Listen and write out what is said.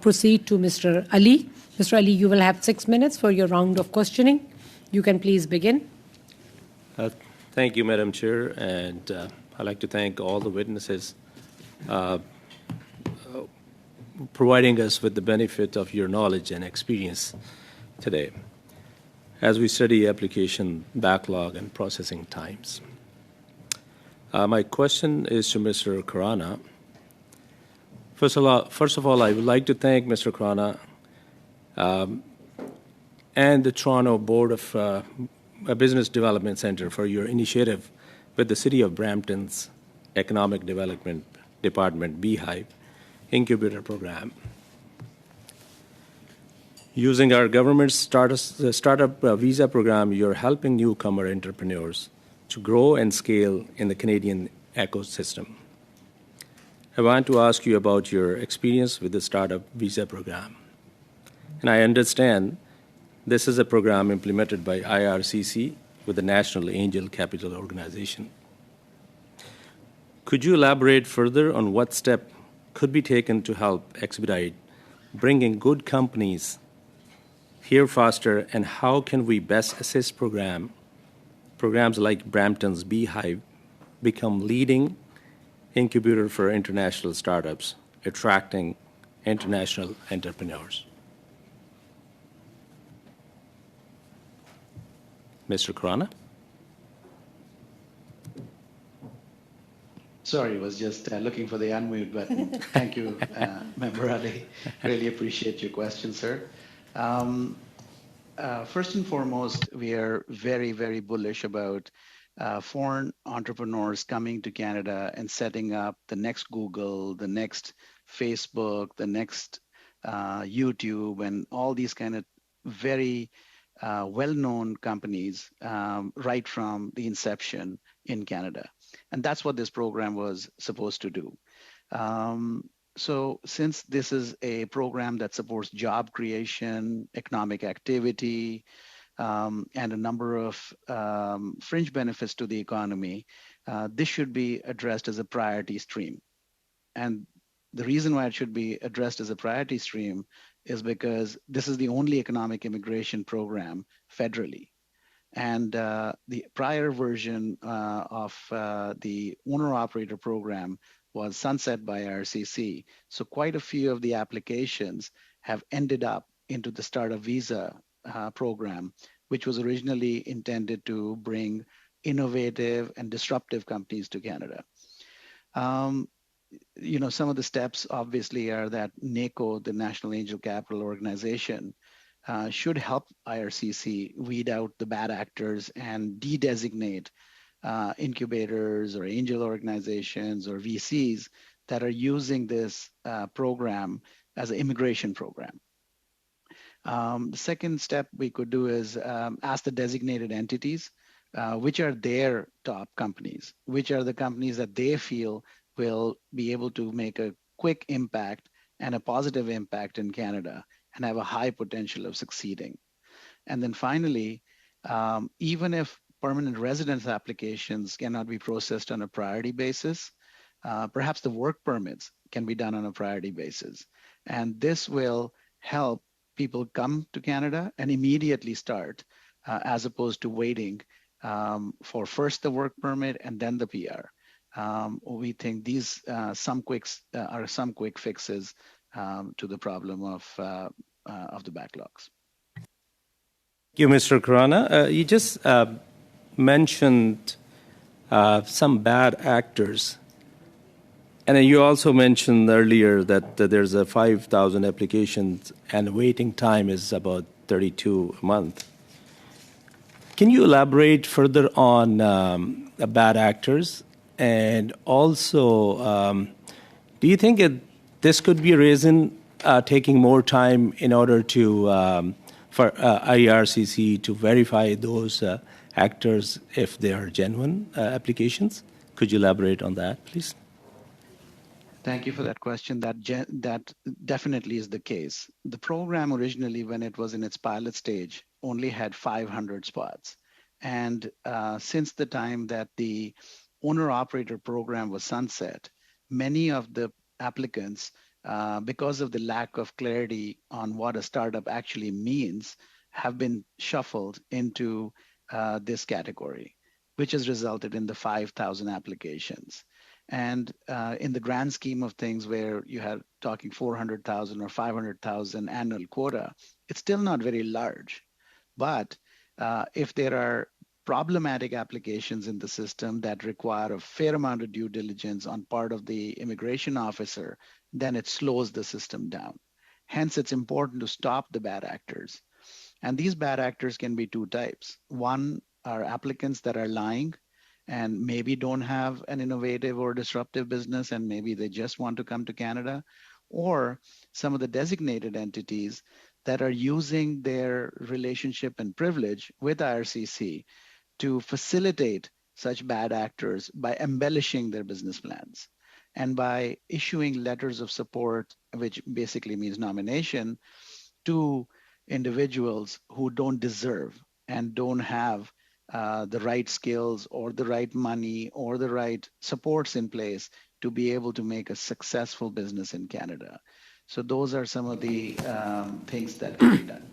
Proceed to Mr. Ali. Mr. Ali, you will have 6 minutes for your round of questioning. You can please begin. Thank you, Madam Chair, and I'd like to thank all the witnesses providing us with the benefit of your knowledge and experience today as we study application backlog and processing times. My question is to Mr. Khurana. First of all, I would like to thank Mr. Khurana and the Toronto Board of Business Development Center for your initiative with the City of Brampton's Economic Development Department, BHive, incubator program. Using our government's startup visa program, you're helping newcomer entrepreneurs to grow and scale in the Canadian ecosystem. I want to ask you about your experience with the startup visa program. And I understand this is a program implemented by IRCC with the National Angel Capital Organization. Could you elaborate further on what step could be taken to help expedite bringing good companies here faster, and how can we best assist programs like Brampton's BHive become leading incubator for international startups, attracting international entrepreneurs? Mr. Khurana? Sorry, was just looking for the unmute button. Thank you, Member Ali. Really appreciate your question, sir. First and foremost, we are very, very bullish about foreign entrepreneurs coming to Canada and setting up the next Google, the next Facebook, the next YouTube, and all these kind of very well-known companies right from the inception in Canada. And that's what this program was supposed to do. So since this is a program that supports job creation, economic activity, and a number of fringe benefits to the economy, this should be addressed as a priority stream. And the reason why it should be addressed as a priority stream is because this is the only economic immigration program federally. And the prior version of the owner-operator program was sunset by RCC. So quite a few of the applications have ended up into the startup visa program, which was originally intended to bring innovative and disruptive companies to Canada. You know, some of the steps obviously are that NACO, the National Angel Capital Organization, should help IRCC weed out the bad actors and de-designate incubators or angel organizations or VCs that are using this program as an immigration program. The second step we could do is ask the designated entities, which are their top companies, which are the companies that they feel will be able to make a quick impact and a positive impact in Canada and have a high potential of succeeding. And then finally, even if permanent residence applications cannot be processed on a priority basis, perhaps the work permits can be done on a priority basis. And this will help people come to Canada and immediately start, as opposed to waiting for first the work permit and then the PR. We think these are some quick fixes to the problem of the backlogs. Thank you, Mr. Khurana. You just mentioned some bad actors. And you also mentioned earlier that there's a 5,000 applications and waiting time is about 32 a month. Can you elaborate further on bad actors? And also, do you think this could be a reason taking more time in order to for IRCC to verify those actors if they are genuine applications? Could you elaborate on that, please? Thank you for that question. That definitely is the case. The program originally, when it was in its pilot stage, only had 500 spots. And since the time that the owner-operator program was sunset, many of the applicants because of the lack of clarity on what a startup actually means, have been shuffled into this category, which has resulted in the 5,000 applications. And in the grand scheme of things, where you had talking 400,000 or 500,000 annual quota, it's still not very large. But if there are problematic applications in the system that require a fair amount of due diligence on part of the immigration officer, then it slows the system down. Hence, it's important to stop the bad actors. And these bad actors can be two types. One are applicants that are lying and maybe don't have an innovative or disruptive business, and maybe they just want to come to Canada, or some of the designated entities that are using their relationship and privilege with IRCC to facilitate such bad actors by embellishing their business plans and by issuing letters of support, which basically means nomination, to individuals who don't deserve and don't have the right skills or the right money or the right supports in place to be able to make a successful business in Canada. So those are some of the things that can be done.